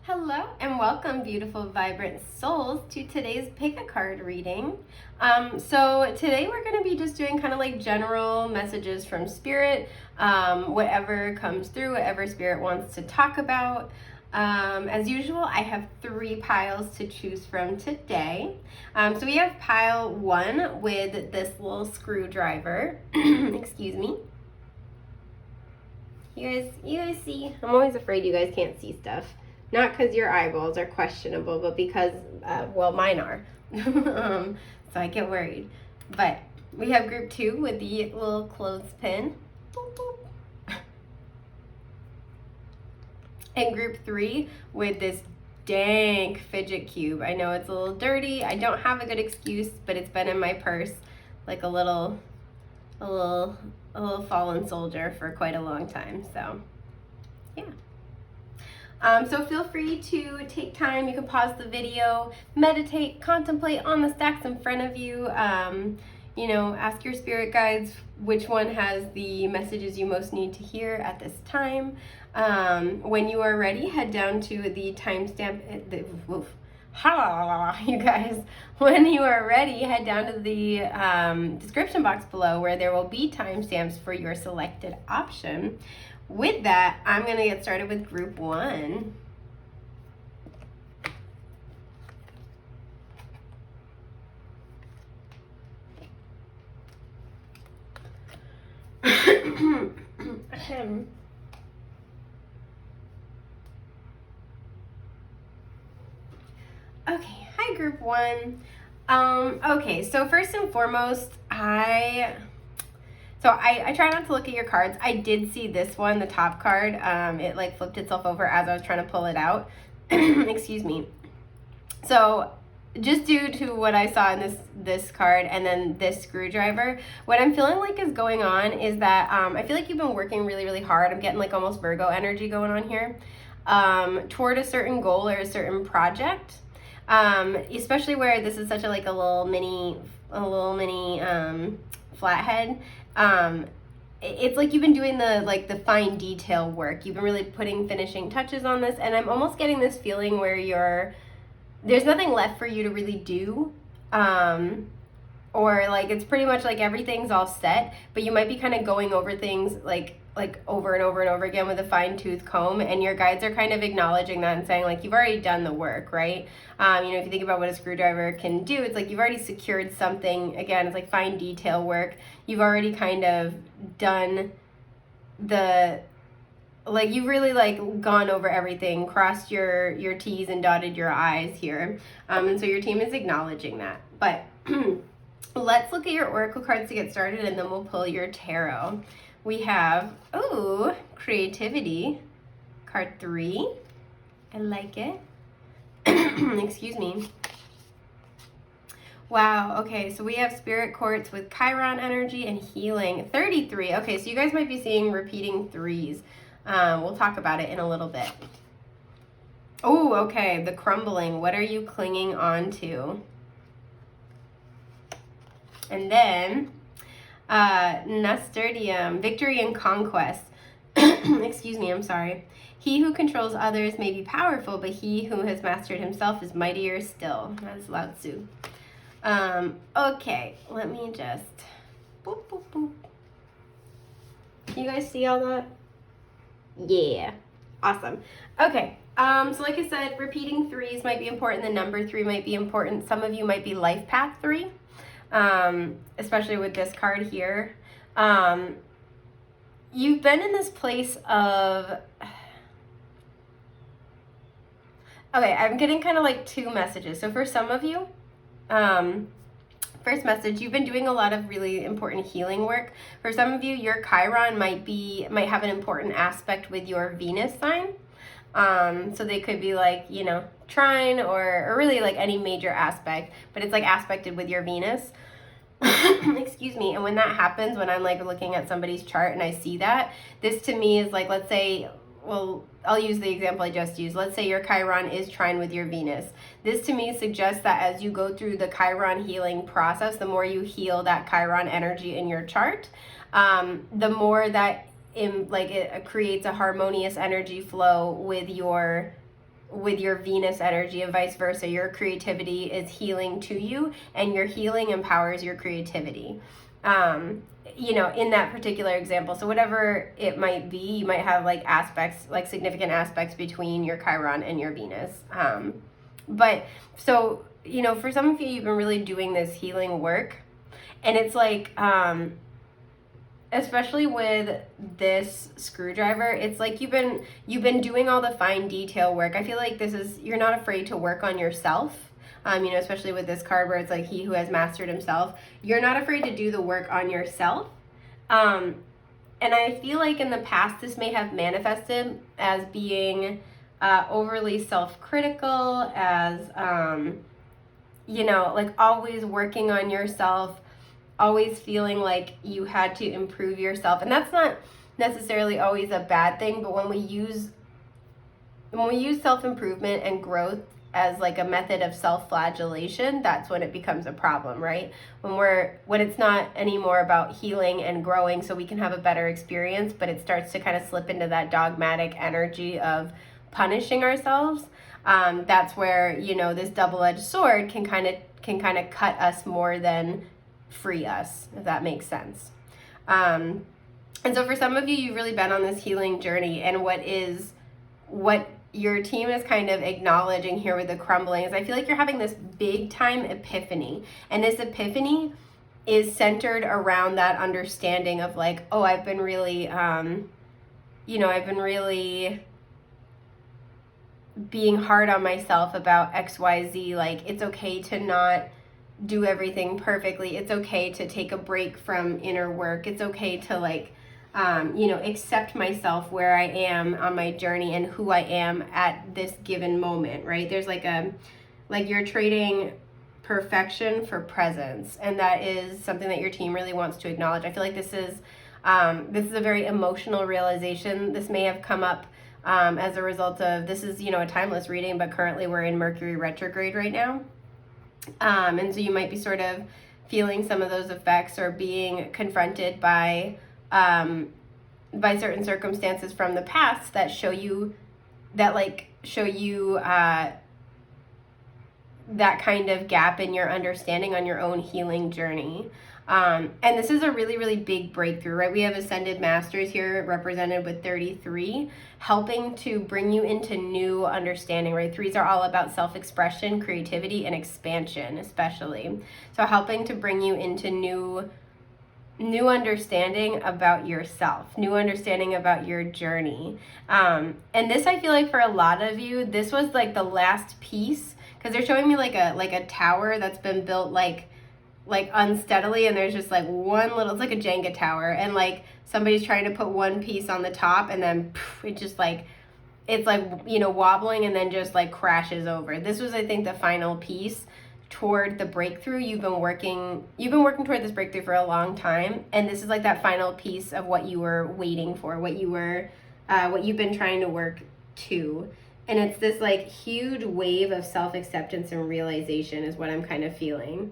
Hello and welcome, beautiful, vibrant souls, to today's pick a card reading. So today we're going to be just doing kind of like general messages from spirit, whatever comes through, whatever spirit wants to talk about. As usual, I have 3 piles to choose from today. So we have pile 1 with this little screwdriver. Excuse me. You guys see? I'm always afraid you guys can't see stuff. Not because your eyeballs are questionable, but because, well, mine are. So I get worried. But we have group 2 with the little clothespin. Boop, boop. And group 3 with this dank fidget cube. I know it's a little dirty. I don't have a good excuse, but it's been in my purse like a little fallen soldier for quite a long time. So, yeah. So feel free to take time. You can pause the video, meditate, contemplate on the stacks in front of you. Ask your spirit guides which one has the messages you most need to hear at this time. When you are ready, head down to the timestamp. You guys, when you are ready, head down to the description box below where there will be timestamps for your selected option. With that, I'm going to get started with group 1. Okay, hi group 1. Okay, so first and foremost, I try not to look at your cards. I did see this one, the top card. It like flipped itself over as I was trying to pull it out. Excuse me. So just due to what I saw in this card and then this screwdriver, what I'm feeling like is going on is that I feel like you've been working really, really hard. I'm getting like almost Virgo energy going on here toward a certain goal or a certain project, especially where this is such a little mini flathead. It's like you've been doing the fine detail work. You've been really putting finishing touches on this, and I'm almost getting this feeling where there's nothing left for you to really do, or like it's pretty much like everything's all set, but you might be kind of going over things like over and over and over again with a fine-tooth comb, and your guides are kind of acknowledging that and saying like you've already done the work, right? If you think about what a screwdriver can do, it's like you've already secured something. Again, it's like fine detail work. You've already kind of done you've really gone over everything, crossed your T's and dotted your I's here. And so your team is acknowledging that. But let's look at your oracle cards to get started, and then we'll pull your tarot. We have, creativity, card 3. I like it. Excuse me. Wow, okay, so we have spirit quartz with Chiron energy and healing. 33. Okay, so you guys might be seeing repeating 3s. We'll talk about it in a little bit. Oh, okay, the crumbling. What are you clinging on to? And then Nasturtium, victory and conquest. Excuse me, I'm sorry. He who controls others may be powerful, but he who has mastered himself is mightier still. That's Lao Tzu. Okay, let me just boop, boop, boop. Can you guys see all that? Yeah, awesome. Okay, so like I said, repeating 3s might be important. The number 3 might be important. Some of you might be life path 3. Especially with this card here. You've been in this place of, okay, I'm getting kind of like 2 messages. So for some of you, first message, you've been doing a lot of really important healing work. For some of you, your Chiron might have an important aspect with your Venus sign. So they could be trine or really like any major aspect, but it's like aspected with your Venus. Excuse me. And when that happens, when I'm looking at somebody's chart and I see that, this to me is let's say, well, I'll use the example I just used. Let's say your Chiron is trine with your Venus. This to me suggests that as you go through the Chiron healing process, the more you heal that Chiron energy in your chart, the more that it creates a harmonious energy flow with your with your Venus energy, and vice versa. Your creativity is healing to you, and your healing empowers your creativity. You know, in that particular example. So whatever it might be, you might have like aspects, like significant aspects between your Chiron and your Venus. But so, you know, for some of you, you've been really doing this healing work, and it's like, especially with this screwdriver, it's like you've been doing all the fine detail work. I feel like you're not afraid to work on yourself. You know, especially with this card where it's like he who has mastered himself. You're not afraid to do the work on yourself. And I feel like in the past, this may have manifested as being overly self-critical, as, you know, like always working on yourself, always feeling like you had to improve yourself. And that's not necessarily always a bad thing, but when we use self-improvement and growth as like a method of self-flagellation, that's when it becomes a problem, right? When it's not anymore about healing and growing so we can have a better experience, but it starts to kind of slip into that dogmatic energy of punishing ourselves. That's where, you know, this double-edged sword can kind of cut us more than free us, if that makes sense. And so for some of you, you've really been on this healing journey, and what your team is kind of acknowledging here with the crumbling is I feel like you're having this big time epiphany, and this epiphany is centered around that understanding of like, oh, I've been really being hard on myself about XYZ. Like, it's okay to not do everything perfectly. It's okay to take a break from inner work. It's okay to like, you know, accept myself where I am on my journey and who I am at this given moment, right? There's like you're trading perfection for presence, and that is something that your team really wants to acknowledge. I feel like this is a very emotional realization. This may have come up as a result of, this is, you know, a timeless reading, but currently we're in Mercury retrograde right now. And so you might be sort of feeling some of those effects, or being confronted by certain circumstances from the past that show you that kind of gap in your understanding on your own healing journey. And this is a really, really big breakthrough, right? We have Ascended Masters here represented with 33, helping to bring you into new understanding, right? Threes are all about self-expression, creativity, and expansion, especially. So helping to bring you into new understanding about yourself, new understanding about your journey. And this, I feel like for a lot of you, this was like the last piece, because they're showing me like a tower that's been built like unsteadily, and there's just like one little, it's like a Jenga tower, and like somebody's trying to put one piece on the top, and then it just like, it's like, you know, wobbling, and then just like crashes over. This was, I think, the final piece toward the breakthrough. You've been working toward this breakthrough for a long time, and this is like that final piece of what you were waiting for, what you've been trying to work to. And it's this like huge wave of self-acceptance and realization is what I'm kind of feeling.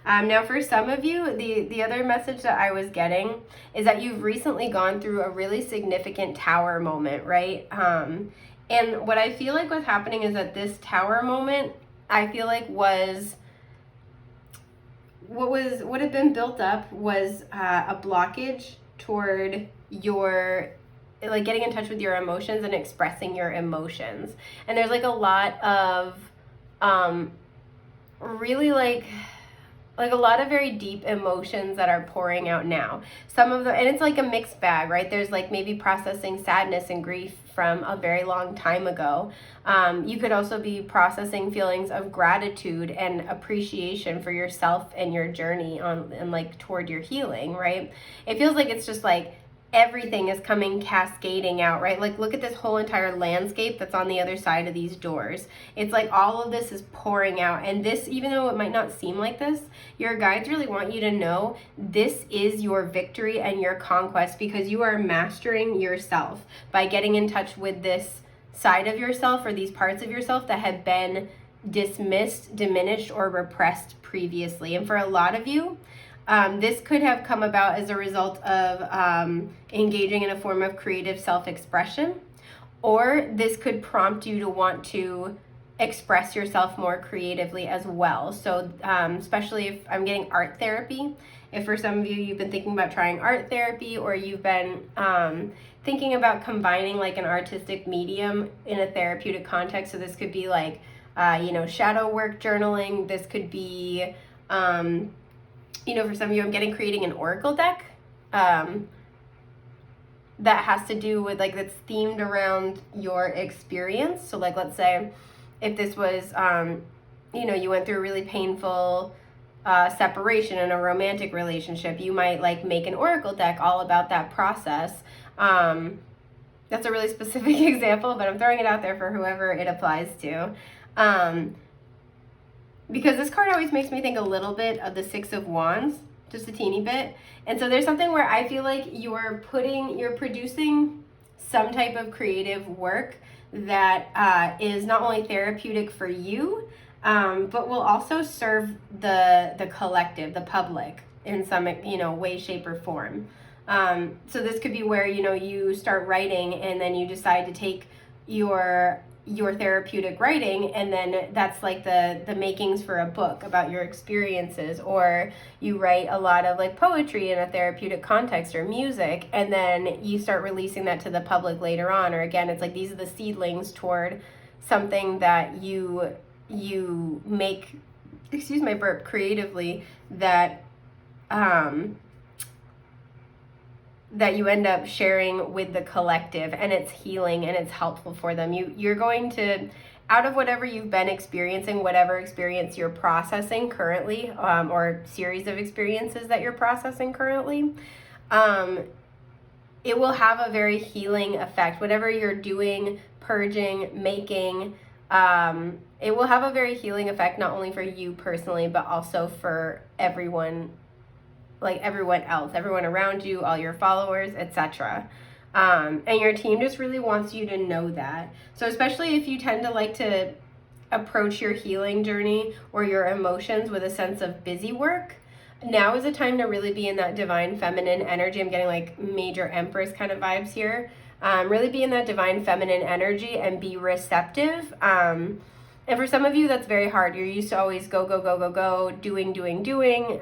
Now, for some of you, the other message that I was getting is that you've recently gone through a really significant tower moment, right? And what I feel like was happening is that this tower moment, I feel like what had been built up was a blockage toward your, like, getting in touch with your emotions and expressing your emotions. And there's like a lot of really like a lot of very deep emotions that are pouring out now. Some of them, and it's like a mixed bag, right? There's like maybe processing sadness and grief from a very long time ago. You could also be processing feelings of gratitude and appreciation for yourself and your journey and like toward your healing, right? It feels like it's just like everything is coming cascading out, right? Like, look at this whole entire landscape that's on the other side of these doors. It's like all of this is pouring out, and this, even though it might not seem like this, your guides really want you to know this is your victory and your conquest, because you are mastering yourself by getting in touch with this side of yourself, or these parts of yourself that have been dismissed, diminished, or repressed previously. And for a lot of you, this could have come about as a result of engaging in a form of creative self-expression, or this could prompt you to want to express yourself more creatively as well. So especially if I'm getting art therapy, if for some of you you've been thinking about trying art therapy, or you've been thinking about combining like an artistic medium in a therapeutic context, so this could be like shadow work journaling. This could be for some of you, I'm getting creating an oracle deck that has to do with like, that's themed around your experience. So like, let's say if this was you went through a really painful separation in a romantic relationship, you might like make an oracle deck all about that process. That's a really specific example, but I'm throwing it out there for whoever it applies to. Because this card always makes me think a little bit of the Six of Wands, just a teeny bit. And so there's something where I feel like you're producing some type of creative work that is not only therapeutic for you, but will also serve the collective, the public, in some way, shape, or form. So this could be where you start writing, and then you decide to take your therapeutic writing, and then that's like the makings for a book about your experiences. Or you write a lot of like poetry in a therapeutic context, or music, and then you start releasing that to the public later on. Or again, it's like these are the seedlings toward something that you make, excuse my burp, creatively, that that you end up sharing with the collective, and it's healing and it's helpful for them. You're going to, out of whatever you've been experiencing, whatever experience you're processing currently, or series of experiences that you're processing currently, it will have a very healing effect. Whatever you're doing, purging, making, it will have a very healing effect, not only for you personally, but also for everyone, like everyone else, everyone around you, all your followers, etc. And your team just really wants you to know that. So especially if you tend to like to approach your healing journey or your emotions with a sense of busy work, now is a time to really be in that divine feminine energy. I'm getting like major Empress kind of vibes here. Really be in that divine feminine energy and be receptive. And for some of you, that's very hard. You're used to always go, go, go, go, go, doing.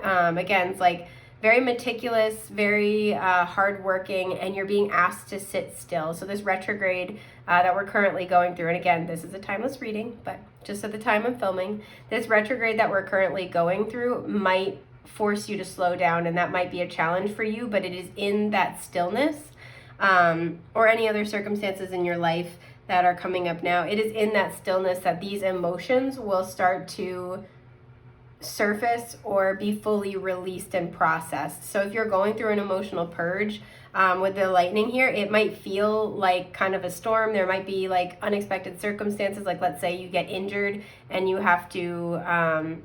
Again, it's like very meticulous, very hardworking, and you're being asked to sit still. So this retrograde that we're currently going through, and again, this is a timeless reading, but just at the time I'm filming, this retrograde that we're currently going through might force you to slow down, and that might be a challenge for you, but it is in that stillness, or any other circumstances in your life that are coming up now, it is in that stillness that these emotions will start to surface or be fully released and processed. So if you're going through an emotional purge with the lightning here, it might feel like kind of a storm. There might be like unexpected circumstances, like let's say you get injured and you have to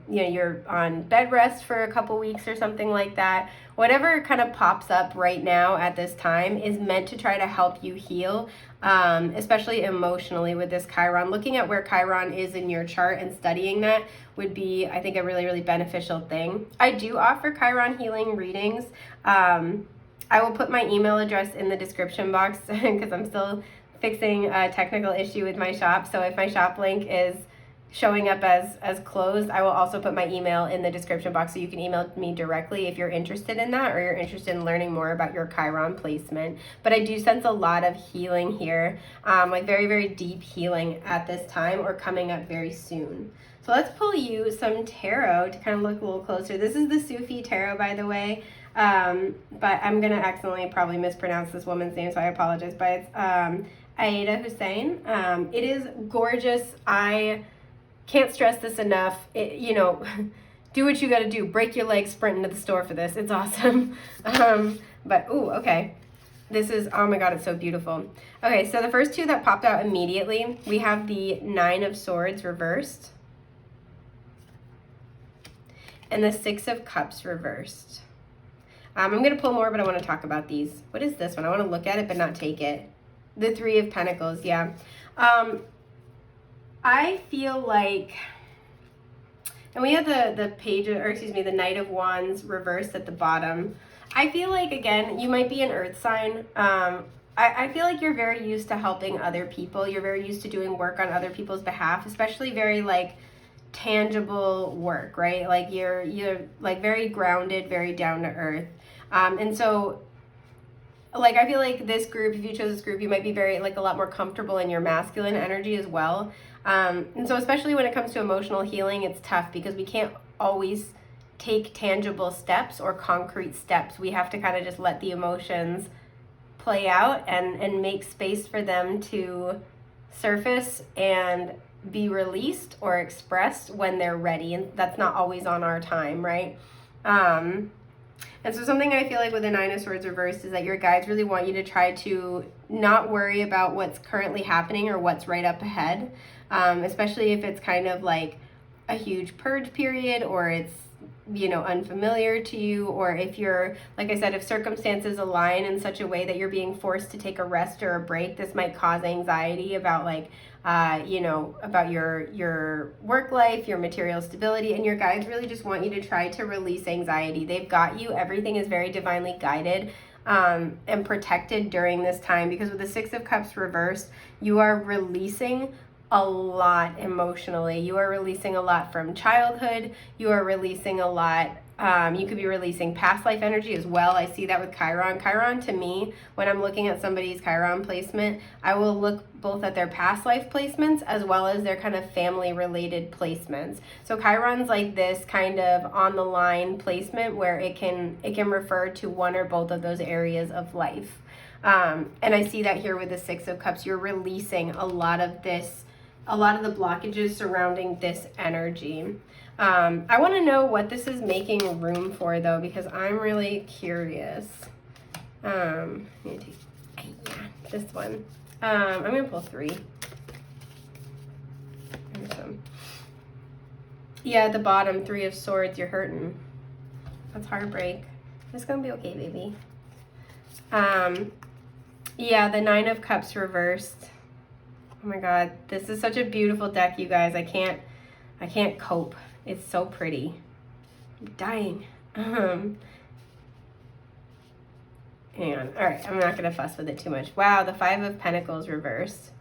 you're on bed rest for a couple weeks or something like that. Whatever kind of pops up right now at this time is meant to try to help you heal, especially emotionally with this Chiron. Looking at where Chiron is in your chart and studying that would be, I think, a really, really beneficial thing. I do offer Chiron healing readings. I will put my email address in the description box because I'm still fixing a technical issue with my shop. So if my shop link is showing up as closed, I will also put my email in the description box so you can email me directly if you're interested in that, or you're interested in learning more about your Chiron placement. But I do sense a lot of healing here, like very, very deep healing at this time or coming up very soon. So let's pull you some tarot to kind of look a little closer. This is the Sufi Tarot, by the way, but I'm going to accidentally probably mispronounce this woman's name, so I apologize, but it's Aida Hussein. It is gorgeous. I can't stress this enough. Do what you got to do. Break your legs, sprint into the store for this. It's awesome. But, ooh, okay. This is, oh my God, it's so beautiful. Okay, so the first two that popped out immediately, we have the Nine of Swords reversed and the Six of Cups reversed. I'm going to pull more, but I want to talk about these. What is this one? I want to look at it, but not take it. The Three of Pentacles, yeah. I feel like, and we have the page, or excuse me, the Knight of Wands reversed at the bottom. I feel like, again, you might be an earth sign, I feel like you're very used to helping other people. You're very used to doing work on other people's behalf, especially very like tangible work, right? Like you're like very grounded, very down to earth. And so like I feel like this group, if you chose this group, you might be very like a lot more comfortable in your masculine energy as well. And so especially when it comes to emotional healing, it's tough because we can't always take tangible steps or concrete steps. We have to kind of just let the emotions play out and make space for them to surface and be released or expressed when they're ready. And that's not always on our time, right? And so something I feel like with the Nine of Swords reversed is that your guides really want you to try to not worry about what's currently happening or what's right up ahead, especially if it's kind of like a huge purge period or it's, you know, unfamiliar to you, or if you're, like I said, if circumstances align in such a way that you're being forced to take a rest or a break, this might cause anxiety about like, you know, about your work life, your material stability, and your guides really just want you to try to release anxiety. They've got you. Everything is very divinely guided and protected during this time, because with the Six of Cups reversed, you are releasing a lot emotionally. You are releasing a lot from childhood. You are releasing a lot. You could be releasing past life energy as well. I see that with Chiron. Chiron, to me, when I'm looking at somebody's Chiron placement, I will look both at their past life placements as well as their kind of family related placements. So Chiron's like this kind of on the line placement where it can refer to one or both of those areas of life. And I see that here with the Six of Cups. You're releasing a lot of the blockages surrounding this energy. I want to know what this is making room for, though, because I'm really curious. I'm going to take this one. I'm going to pull three. Yeah, at the bottom, Three of Swords, you're hurting. That's heartbreak. It's going to be okay, baby. Yeah, the Nine of Cups reversed. Oh my God, this is such a beautiful deck, you guys. I can't cope. It's so pretty. I'm dying. Hang on. All right, I'm not gonna fuss with it too much. Wow, the Five of Pentacles reversed.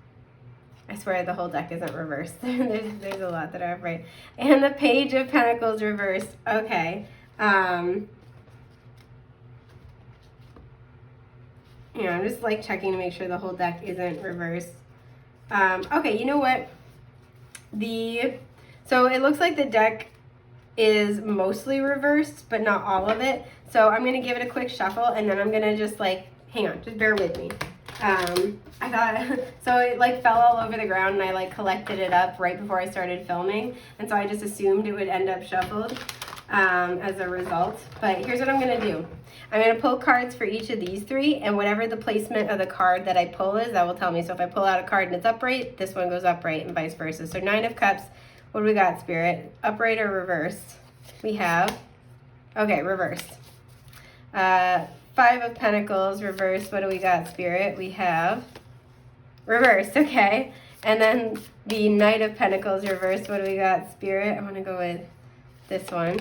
I swear the whole deck isn't reversed. there's a lot that I have right. And the Page of Pentacles reversed. Okay. I'm just like checking to make sure the whole deck isn't reversed. Okay, you know what? So it looks like the deck is mostly reversed, but not all of it. So I'm going to give it a quick shuffle, and then I'm going to just like, hang on, just bear with me. I thought, so it like fell all over the ground, and I like collected it up right before I started filming. And so I just assumed it would end up shuffled as a result. But here's what I'm going to do. I'm going to pull cards for each of these three, and whatever the placement of the card that I pull is, that will tell me. So if I pull out a card and it's upright, this one goes upright, and vice versa. So Nine of Cups, what do we got, Spirit? Upright or reversed? We have, okay, reversed. Five of Pentacles, reversed. What do we got, Spirit? We have reversed, okay. And then the Knight of Pentacles, reversed. What do we got, Spirit? I want to go with this one.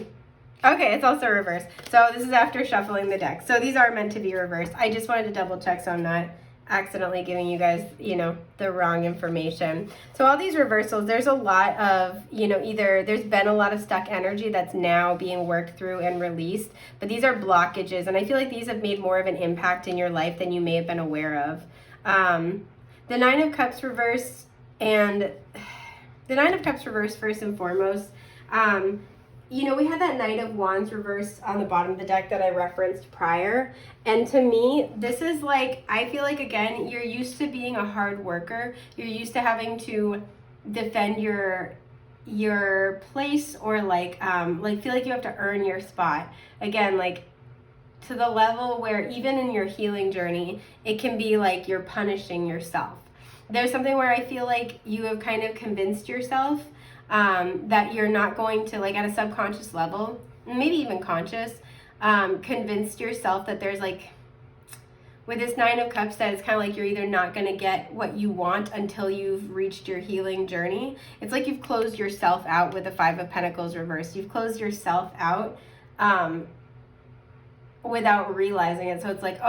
Okay, it's also reversed. So this is after shuffling the deck. So these are meant to be reversed. I just wanted to double check so I'm not accidentally giving you guys, the wrong information. So all these reversals, there's a lot of, either there's been a lot of stuck energy that's now being worked through and released, but these are blockages. And I feel like these have made more of an impact in your life than you may have been aware of. The Nine of Cups reversed, and the Nine of Cups reversed first and foremost. We had that Knight of Wands reversed on the bottom of the deck that I referenced prior. And to me, this is like, I feel like, again, you're used to being a hard worker. You're used to having to defend your place, or feel like you have to earn your spot. Again, like to the level where even in your healing journey, it can be like you're punishing yourself. There's something where I feel like you have kind of convinced yourself that you're not going to, like at a subconscious level, maybe even conscious, convinced yourself that there's like, with this Nine of Cups, that it's kind of like you're either not going to get what you want until you've reached your healing journey. It's like you've closed yourself out with the Five of Pentacles reversed. You've closed yourself out without realizing it. So it's like,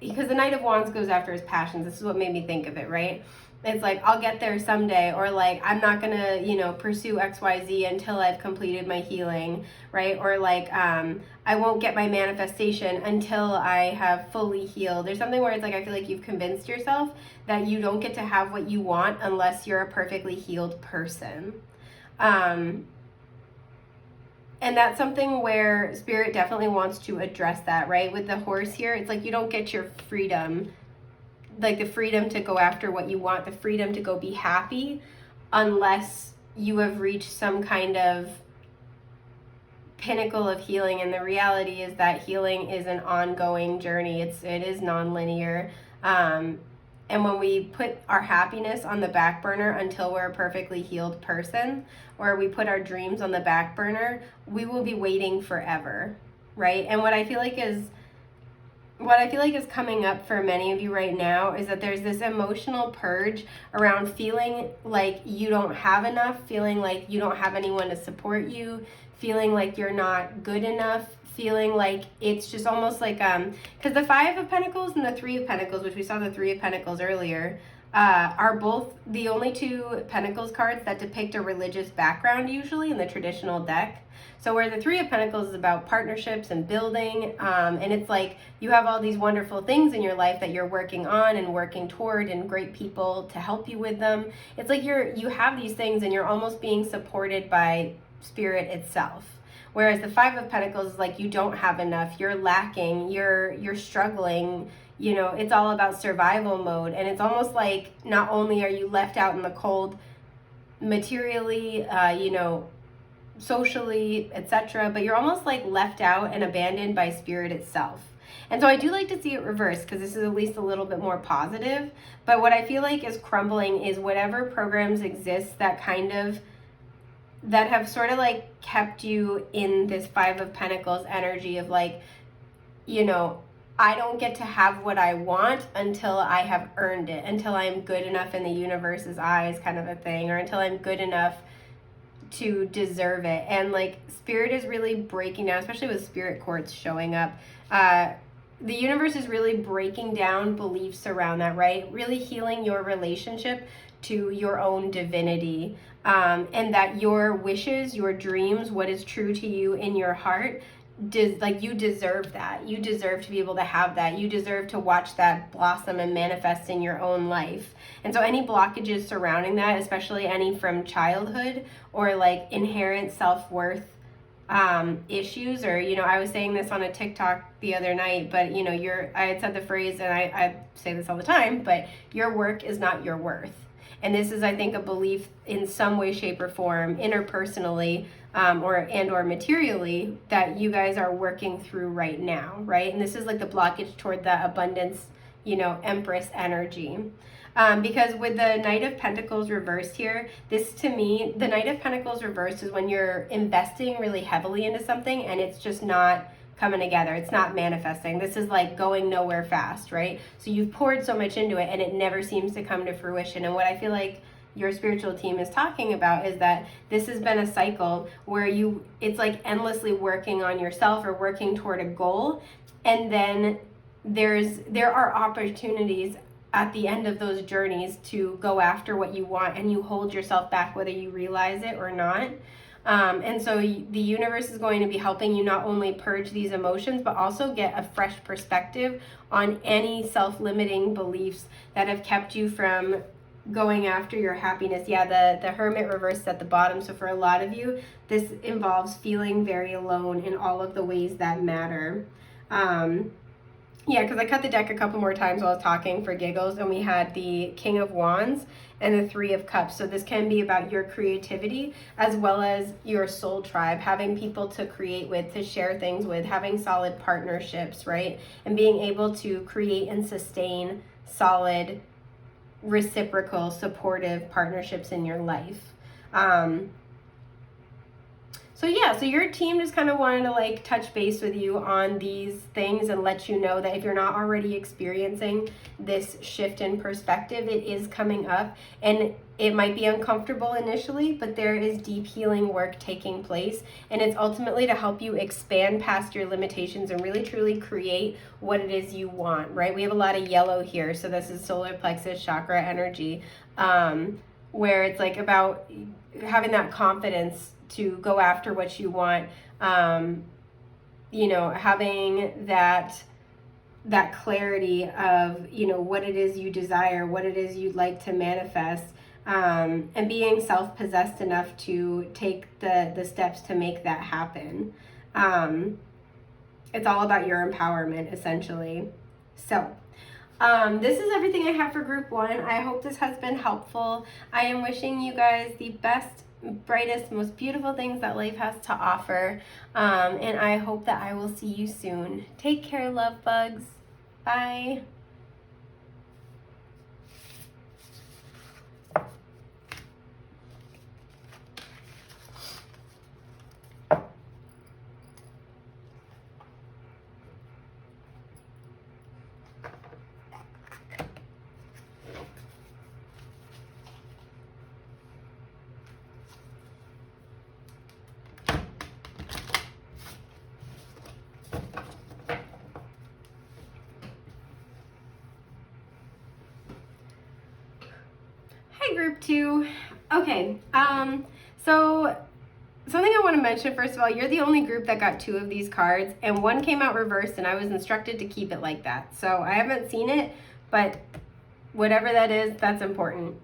because the Knight of Wands goes after his passions. This is what made me think of it, right? It's like, I'll get there someday, or like, I'm not gonna, you know, pursue XYZ until I've completed my healing, right? Or like, I won't get my manifestation until I have fully healed. There's something where it's like, I feel like you've convinced yourself that you don't get to have what you want unless you're a perfectly healed person. And that's something where Spirit definitely wants to address that, right? With the horse here, it's like you don't get your freedom, like the freedom to go after what you want, the freedom to go be happy, unless you have reached some kind of pinnacle of healing. And the reality is that healing is an ongoing journey. It is non-linear. And when we put our happiness on the back burner until we're a perfectly healed person, or we put our dreams on the back burner, we will be waiting forever, right? And what I feel like is coming up for many of you right now is that there's this emotional purge around feeling like you don't have enough, feeling like you don't have anyone to support you, feeling like you're not good enough, feeling like it's just almost like, because the Five of Pentacles and the Three of Pentacles, which we saw the Three of Pentacles earlier, are both the only two Pentacles cards that depict a religious background usually in the traditional deck. So where the Three of Pentacles is about partnerships and building, and it's like you have all these wonderful things in your life that you're working on and working toward, and great people to help you with them. It's like you have these things and you're almost being supported by Spirit itself. Whereas the Five of Pentacles is like you don't have enough, you're lacking, you're struggling, you know, it's all about survival mode. And it's almost like not only are you left out in the cold materially, you know, socially, etc., but you're almost like left out and abandoned by Spirit itself. And so I do like to see it reversed, because this is at least a little bit more positive. But what I feel like is crumbling is whatever programs exist that have sort of like kept you in this Five of Pentacles energy of like, you know, I don't get to have what I want until I have earned it, until I'm good enough in the universe's eyes, kind of a thing, or until I'm good enough to deserve it. And like Spirit is really breaking down, especially with Spirit Quartz showing up. The universe is really breaking down beliefs around that, right? Really healing your relationship to your own divinity, and that your wishes, your dreams, what is true to you in your heart, you deserve that. You deserve to be able to have that. You deserve to watch that blossom and manifest in your own life. And so any blockages surrounding that, especially any from childhood or like inherent self-worth issues, or, you know, I was saying this on a TikTok the other night, but, you know, I had said the phrase, and I say this all the time, but your work is not your worth. And this is, I think, a belief in some way, shape, or form, interpersonally, or materially, that you guys are working through right now, right? And this is like the blockage toward the abundance, you know, Empress energy. Because with the Knight of Pentacles reversed here, this to me, the Knight of Pentacles reversed is when you're investing really heavily into something and it's just not coming together. It's not manifesting. This is like going nowhere fast, right? So you've poured so much into it and it never seems to come to fruition. And what I feel like your spiritual team is talking about is that this has been a cycle where it's like endlessly working on yourself or working toward a goal. And then there are opportunities at the end of those journeys to go after what you want, and you hold yourself back whether you realize it or not. And so the universe is going to be helping you not only purge these emotions, but also get a fresh perspective on any self-limiting beliefs that have kept you from going after your happiness. Yeah, the Hermit reversed at the bottom. So for a lot of you, this involves feeling very alone in all of the ways that matter. Yeah, because I cut the deck a couple more times while I was talking for giggles, and we had the King of Wands and the Three of Cups. So this can be about your creativity as well as your soul tribe, having people to create with, to share things with, having solid partnerships, right? And being able to create and sustain solid, reciprocal, supportive partnerships in your life. So yeah, so your team just kind of wanted to like touch base with you on these things and let you know that if you're not already experiencing this shift in perspective, it is coming up, and it might be uncomfortable initially, but there is deep healing work taking place, and it's ultimately to help you expand past your limitations and really truly create what it is you want, right? We have a lot of yellow here, so this is solar plexus chakra energy, where it's like about having that confidence to go after what you want, you know, having that clarity of, you know, what it is you desire, what it is you'd like to manifest, and being self-possessed enough to take the steps to make that happen. It's all about your empowerment, essentially. So this is everything I have for group 1. I hope this has been helpful. I am wishing you guys the best, brightest, most beautiful things that life has to offer. And I hope that I will see you soon. Take care, love bugs. Bye. Group 2. Okay, so something I want to mention, first of all, you're the only group that got 2 of these cards, and 1 came out reversed, and I was instructed to keep it like that. So I haven't seen it, but whatever that is, that's important.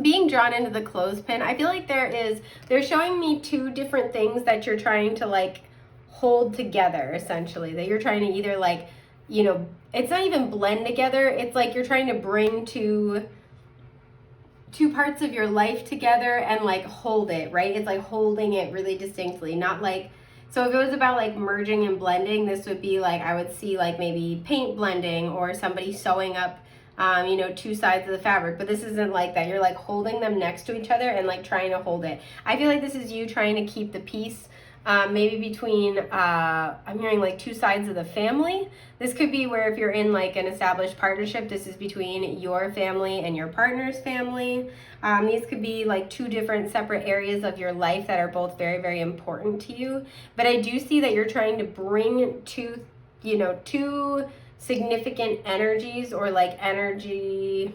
Being drawn into the clothespin, I feel like they're showing me 2 different things that you're trying to like hold together, essentially, that you're trying to either like, you know, it's not even blend together, it's like you're trying to bring two parts of your life together and like hold it, right? It's like holding it really distinctly, not like, so if it was about like merging and blending, this would be like, I would see like maybe paint blending or somebody sewing up, you know, 2 sides of the fabric, but this isn't like that. You're like holding them next to each other and like trying to hold it. I feel like this is you trying to keep the peace, maybe between, I'm hearing like 2 sides of the family. This could be where if you're in like an established partnership, this is between your family and your partner's family. These could be like 2 different separate areas of your life that are both very, very important to you. But I do see that you're trying to bring 2, you know, 2 significant energies or like energy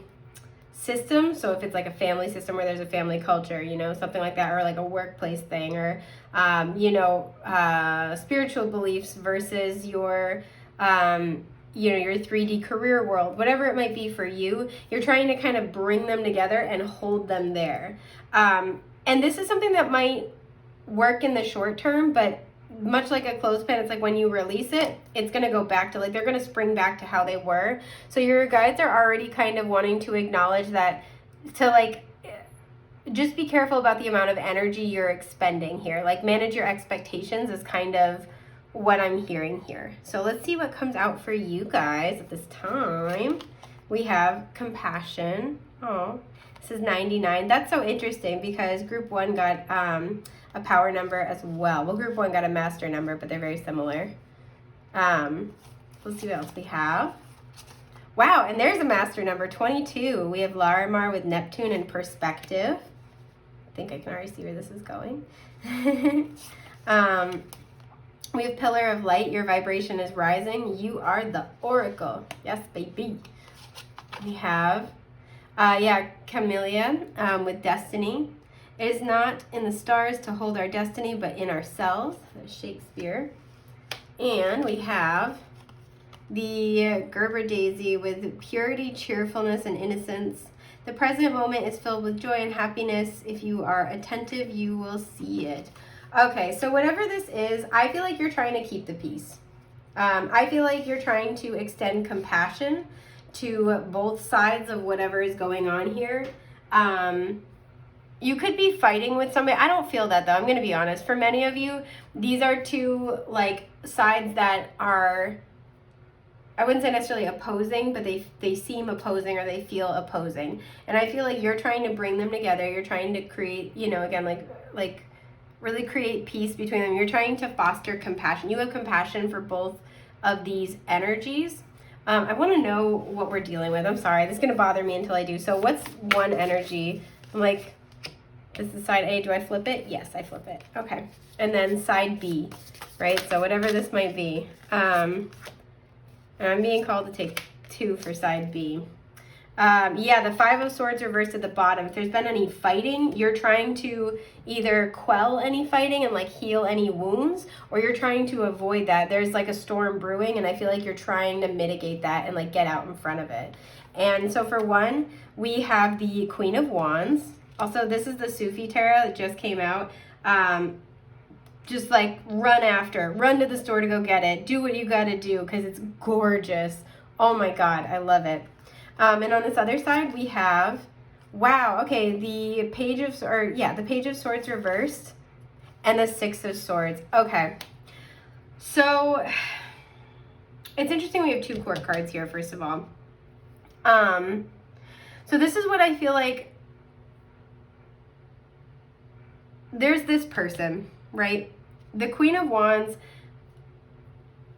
system. So if it's like a family system where there's a family culture, you know, something like that, or like a workplace thing, or you know, spiritual beliefs versus your you know, your 3D career world, whatever it might be for you, you're trying to kind of bring them together and hold them there. And this is something that might work in the short term, but much like a clothespin, it's like when you release it, it's going to go back to like, they're going to spring back to how they were. So your guides are already kind of wanting to acknowledge that, to like, just be careful about the amount of energy you're expending here. Like manage your expectations is kind of what I'm hearing here. So let's see what comes out for you guys at this time. We have compassion. Oh, this is 99. That's so interesting because group 1 got a power number as well. Well, group 1 got a master number, but they're very similar. Let's see what else we have. Wow, and there's a master number, 22. We have Larimar with Neptune and perspective. I think I can already see where this is going. We have Pillar of Light. Your vibration is rising. You are the Oracle. Yes, baby. We have, Camellia with Destiny. It is not in the stars to hold our destiny, but in ourselves. That's Shakespeare. And we have the Gerber Daisy with purity, cheerfulness, and innocence. The present moment is filled with joy and happiness. If you are attentive, you will see it. Okay, so whatever this is, I feel like you're trying to keep the peace. I feel like you're trying to extend compassion to both sides of whatever is going on here. You could be fighting with somebody. I don't feel that though. I'm going to be honest. For many of you, these are 2 like sides that are, I wouldn't say necessarily opposing, but they seem opposing or they feel opposing. And I feel like you're trying to bring them together. You're trying to create, you know, again, like really create peace between them. You're trying to foster compassion. You have compassion for both of these energies. I want to know what we're dealing with. I'm sorry, this is going to bother me until I do. So what's one energy? I'm like, this is side A. Do I flip it? Yes, I flip it. Okay. And then side B, right? So whatever this might be. And I'm being called to take 2 for side B. Yeah, the 5 of Swords reversed at the bottom. If there's been any fighting, you're trying to either quell any fighting and like heal any wounds, or you're trying to avoid that. There's like a storm brewing, and I feel like you're trying to mitigate that and like get out in front of it. And so for one, we have the Queen of Wands. Also, this is the Sufi Tarot that just came out. Just like run to the store to go get it. Do what you gotta do because it's gorgeous. Oh my God, I love it. And on this other side, we have, wow, okay, the Page of Swords reversed and the 6 of Swords. Okay, so it's interesting we have 2 court cards here, first of all. So this is what I feel like. There's this person, right? The Queen of Wands,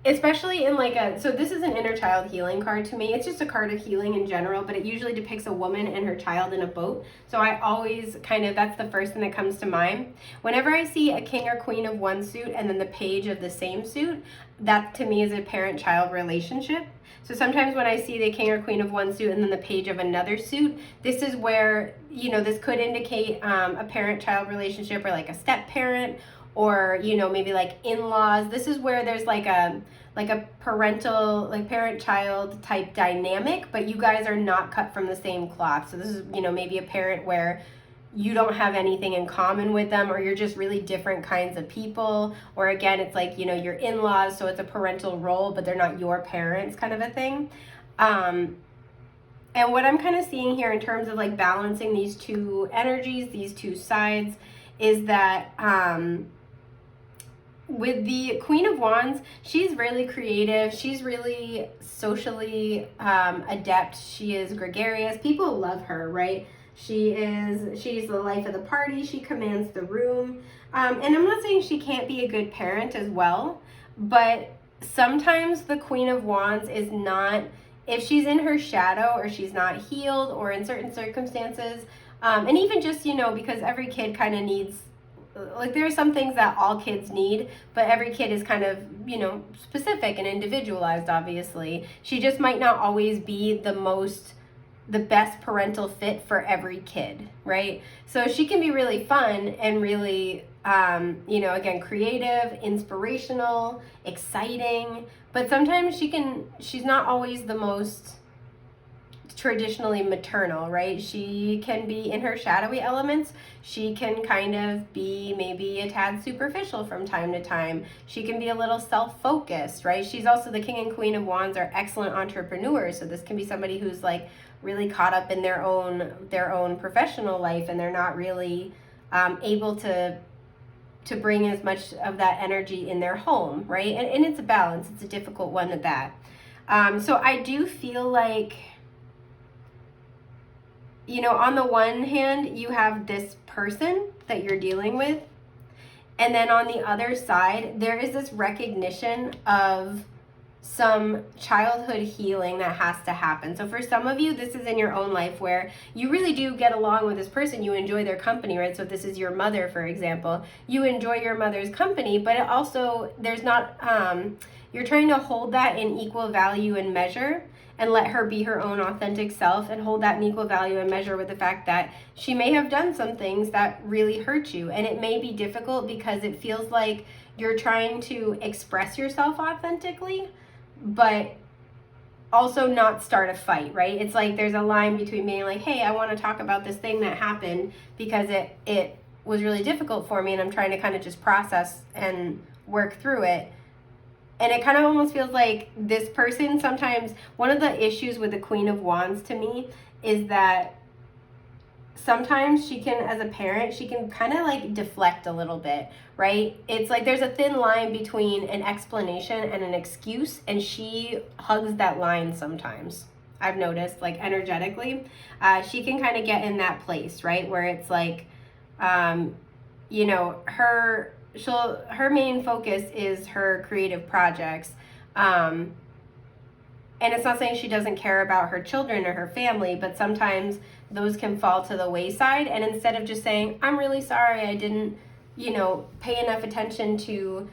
especially in like so this is an inner child healing card to me. It's just a card of healing in general, but it usually depicts a woman and her child in a boat. So I always that's the first thing that comes to mind. Whenever I see a king or queen of one suit and then the page of the same suit, that to me is a parent-child relationship. So sometimes when I see the king or queen of one suit and then the page of another suit, this is where, this could indicate a parent-child relationship or like a step-parent, or maybe like in-laws. This is where there's like a parental, like parent-child type dynamic, but you guys are not cut from the same cloth. So this is maybe a parent where you don't have anything in common with them, or you're just really different kinds of people, or again it's like your in-laws, so it's a parental role but they're not your parents, kind of a thing. And what I'm kind of seeing here in terms of like balancing these 2 energies, these 2 sides, is that with the Queen of Wands, she's really creative. She's really socially adept. She is gregarious. People love her, right? She's the life of the party. She commands the room. And I'm not saying she can't be a good parent as well, but sometimes the Queen of Wands is not, if she's in her shadow or she's not healed, or in certain circumstances, and even just, because every kid kind of needs, like there are some things that all kids need, but every kid is kind of, specific and individualized, obviously. She just might not always be the best parental fit for every kid, right? So she can be really fun and really, again, creative, inspirational, exciting, but sometimes she's not always the most traditionally maternal, right? She can be in her shadowy elements. She can kind of be maybe a tad superficial from time to time. She can be a little self-focused, right? She's also, the King and Queen of Wands are excellent entrepreneurs. So this can be somebody who's like really caught up in their own professional life, and they're not really able to bring as much of that energy in their home, right? And it's a balance. It's a difficult one at that. So I do feel like, on the one hand, you have this person that you're dealing with, and then on the other side, there is this recognition of some childhood healing that has to happen. So for some of you, this is in your own life where you really do get along with this person. You enjoy their company, right? So if this is your mother, for example, you enjoy your mother's company, but it also, there's not, you're trying to hold that in equal value and measure, and let her be her own authentic self, and hold that in equal value and measure with the fact that she may have done some things that really hurt you. And it may be difficult because it feels like you're trying to express yourself authentically, but also not start a fight, right? It's like there's a line between being like, hey, I want to talk about this thing that happened because it was really difficult for me, and I'm trying to kind of just process and work through it. And it kind of almost feels like this person, sometimes one of the issues with the Queen of Wands to me is that sometimes she can, as a parent, she can kind of like deflect a little bit, right? It's like there's a thin line between an explanation and an excuse, and she hugs that line sometimes. I've noticed, like energetically, she can kind of get in that place, right? Where it's like, you know, her main focus is her creative projects. And it's not saying she doesn't care about her children or her family, but sometimes those can fall to the wayside. And instead of just saying, I'm really sorry, I didn't, you know, pay enough attention to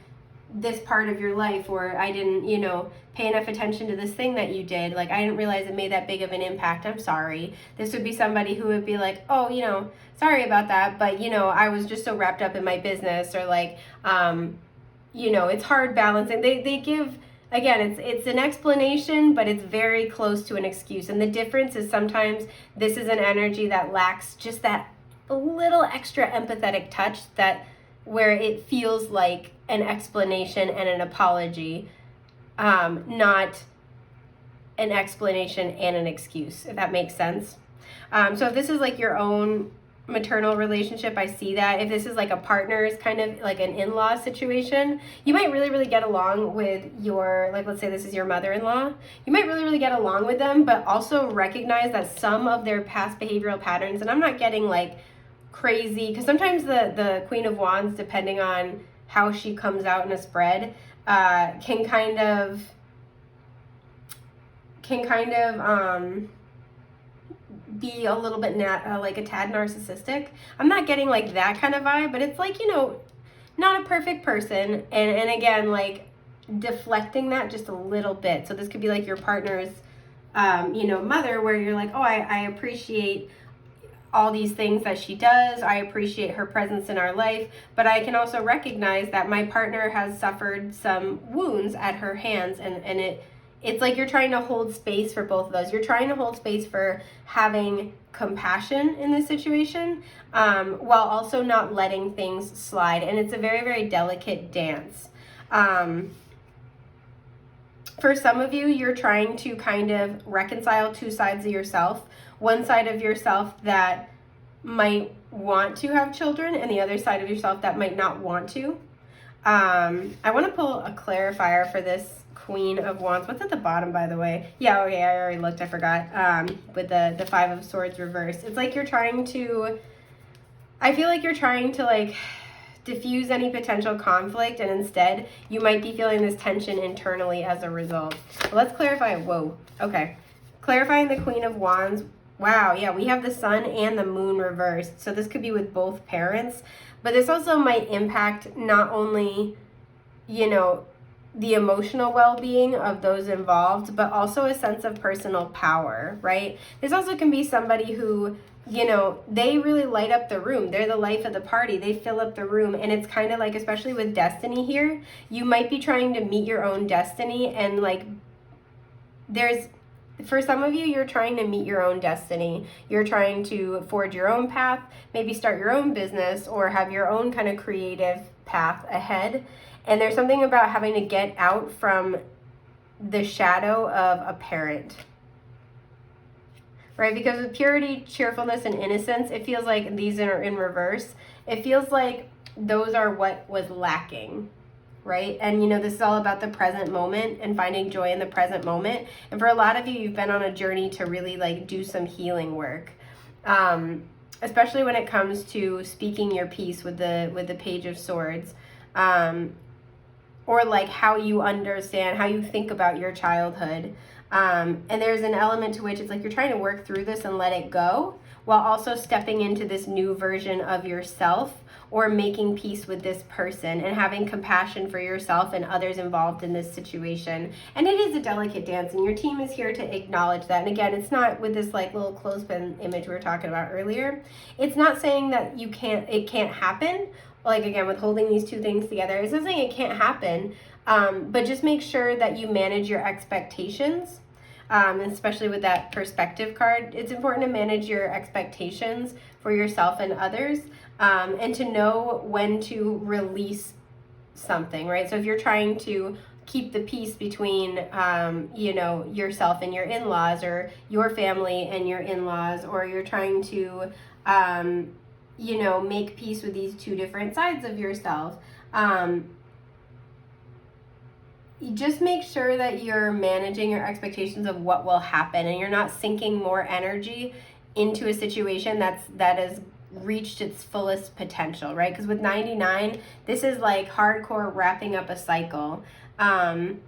this part of your life, or I didn't, you know, pay enough attention to this thing that you did, like I didn't realize it made that big of an impact, I'm sorry. This would be somebody who would be like, oh, you know, sorry about that, but you know, I was just so wrapped up in my business, or like, you know, it's hard balancing. They give, again, it's an explanation, but it's very close to an excuse. And the difference is sometimes this is an energy that lacks just that little extra empathetic touch, that where it feels like an explanation and an apology, not an explanation and an excuse, if that makes sense. So if this is like your own maternal relationship, I see that. If this is like a partner's, kind of like an in-law situation, you might really, really get along with your, like, let's say this is your mother-in-law. You might really, really get along with them, but also recognize that some of their past behavioral patterns, and I'm not getting like crazy, because sometimes the Queen of Wands, depending on how she comes out in a spread, can kind of be a little bit like a tad narcissistic. I'm not getting like that kind of vibe, but it's like, you know, not a perfect person, and again, like deflecting that just a little bit. So this could be like your partner's you know, mother, where you're like, oh, I appreciate all these things that she does. I appreciate her presence in our life, but I can also recognize that my partner has suffered some wounds at her hands, and it's like you're trying to hold space for both of those. You're trying to hold space for having compassion in this situation, while also not letting things slide. And it's a very, very delicate dance. For some of you, you're trying to kind of reconcile two sides of yourself. One side of yourself that might want to have children, and the other side of yourself that might not want to. I want to pull a clarifier for this Queen of Wands. What's at the bottom, by the way? Yeah, okay, I already looked, I forgot. With the Five of Swords reversed. It's like you're trying to, I feel like you're trying to like diffuse any potential conflict, and instead you might be feeling this tension internally as a result. But let's clarify. Whoa, okay. Clarifying the Queen of Wands. Wow, yeah, we have the Sun and the Moon reversed. So this could be with both parents, but this also might impact not only, you know, the emotional well-being of those involved, but also a sense of personal power, right? This also can be somebody who, you know, they really light up the room. They're the life of the party. They fill up the room. And it's kind of like, especially with destiny here, you might be trying to meet your own destiny, and like for some of you, you're trying to meet your own destiny. You're trying to forge your own path, maybe start your own business, or have your own kind of creative path ahead. And there's something about having to get out from the shadow of a parent, right? Because with purity, cheerfulness, and innocence, it feels like these are in reverse. It feels like those are what was lacking, right? And you know, this is all about the present moment and finding joy in the present moment. And for a lot of you, you've been on a journey to really like do some healing work, especially when it comes to speaking your piece with the Page of Swords, or like how you understand, how you think about your childhood. And there's an element to which it's like you're trying to work through this and let it go, while also stepping into this new version of yourself, or making peace with this person and having compassion for yourself and others involved in this situation. And it is a delicate dance, and your team is here to acknowledge that. And again, it's not with this like little clothespin image we were talking about earlier. It's not saying that it can't happen. Like again, with holding these two things together, it's not saying it can't happen, but just make sure that you manage your expectations. Especially with that perspective card, it's important to manage your expectations for yourself and others, and to know when to release something, right? So if you're trying to keep the peace between, you know, yourself and your in-laws, or your family and your in-laws, or you're trying to, you know, make peace with these two different sides of yourself, you just make sure that you're managing your expectations of what will happen, and you're not sinking more energy into a situation that is reached its fullest potential, right? Because with 99, this is like hardcore wrapping up a cycle. And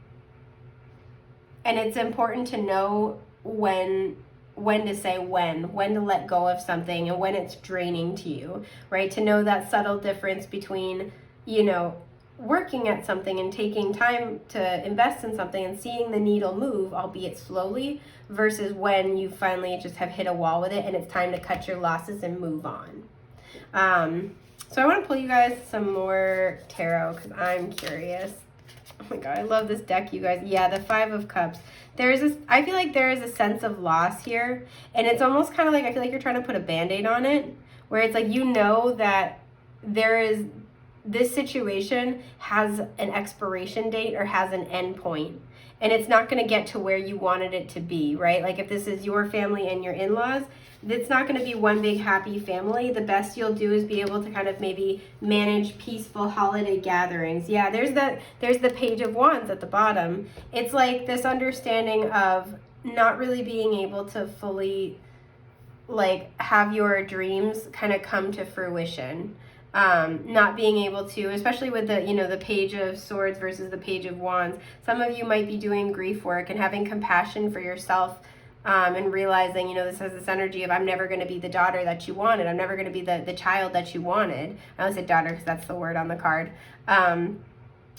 it's important to know when to say when to let go of something and when it's draining to you, right? To know that subtle difference between, you know, working at something and taking time to invest in something and seeing the needle move, albeit slowly, versus when you finally just have hit a wall with it and it's time to cut your losses and move on. So I want to pull you guys some more tarot because I'm curious. Oh my god, I love this deck, you guys. Yeah, the Five of Cups. I feel like there is a sense of loss here, and it's almost kind of like, I feel like you're trying to put a Band-Aid on it, where it's like, you know that this situation has an expiration date or has an end point, and it's not going to get to where you wanted it to be, right? Like if this is your family and your in-laws, it's not going to be one big happy family. The best you'll do is be able to kind of maybe manage peaceful holiday gatherings. Yeah, there's the Page of Wands at the bottom. It's like this understanding of not really being able to fully like have your dreams kind of come to fruition. Not being able to, especially with the, you know, the Page of Swords versus the Page of Wands. Some of you might be doing grief work and having compassion for yourself, and realizing, you know, this has this energy of, I'm never going to be the daughter that you wanted. I'm never going to be the child that you wanted. I always said daughter because that's the word on the card.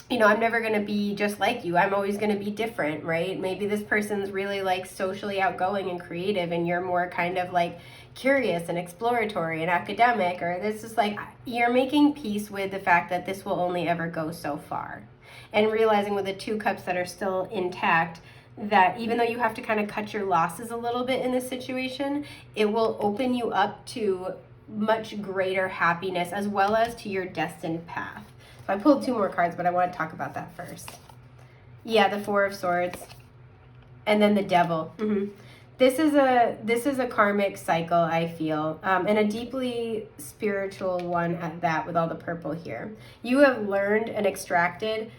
You know, I'm never going to be just like you. I'm always going to be different, right? Maybe this person's really like socially outgoing and creative, and you're more kind of like curious and exploratory and academic, or this is like, you're making peace with the fact that this will only ever go so far. And realizing with the Two Cups that are still intact, that even though you have to kind of cut your losses a little bit in this situation, it will open you up to much greater happiness as well as to your destined path. So I pulled two more cards, but I want to talk about that first. Yeah, the Four of Swords. And then the Devil. This is a karmic cycle, I feel, and a deeply spiritual one at that, with all the purple here. You have learned and extracted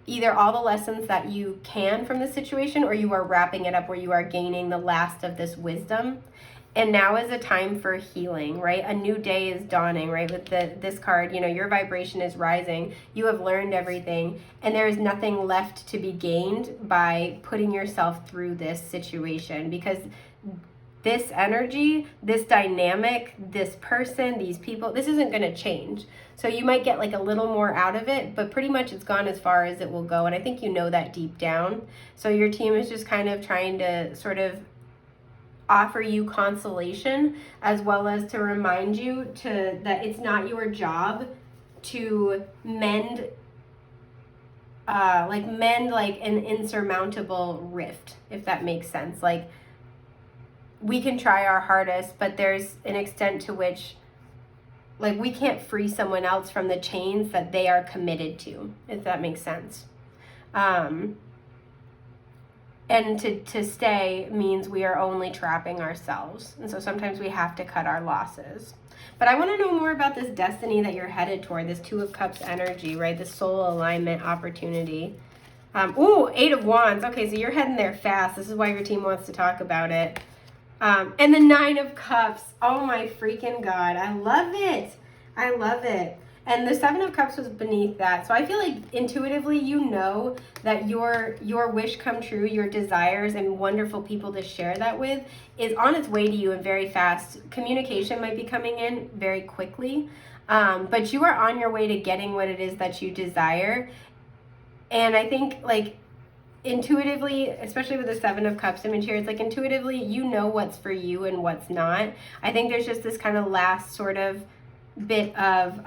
either all the lessons that you can from the situation, or you are wrapping it up where you are gaining the last of this wisdom. And now is a time for healing, right? A new day is dawning, right? With this card, you know, your vibration is rising. You have learned everything, and there is nothing left to be gained by putting yourself through this situation, because this energy, this dynamic, this person, these people, this isn't going to change. So you might get like a little more out of it, but pretty much it's gone as far as it will go. And I think you know that deep down. So your team is just kind of trying to sort of offer you consolation, as well as to remind you that it's not your job to mend like an insurmountable rift, if that makes sense. Like, we can try our hardest, but there's an extent to which, like, we can't free someone else from the chains that they are committed to, if that makes sense. And to stay means we are only trapping ourselves. And so sometimes we have to cut our losses. But I want to know more about this destiny that you're headed toward, this Two of Cups energy, right? This soul alignment opportunity. Ooh, Eight of Wands. Okay, so you're heading there fast. This is why your team wants to talk about it. And the Nine of Cups. Oh my freaking God. I love it. I love it. And the Seven of Cups was beneath that. So I feel like intuitively you know that your wish come true, your desires and wonderful people to share that with is on its way to you, and very fast. Communication might be coming in very quickly. But you are on your way to getting what it is that you desire. And I think, like, intuitively, especially with the Seven of Cups image here, it's like intuitively you know what's for you and what's not. I think there's just this kind of last sort of bit of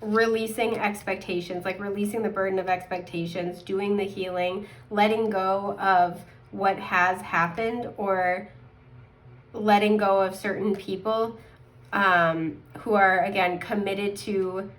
releasing expectations, like releasing the burden of expectations, doing the healing, letting go of what has happened, or letting go of certain people who are, again, committed to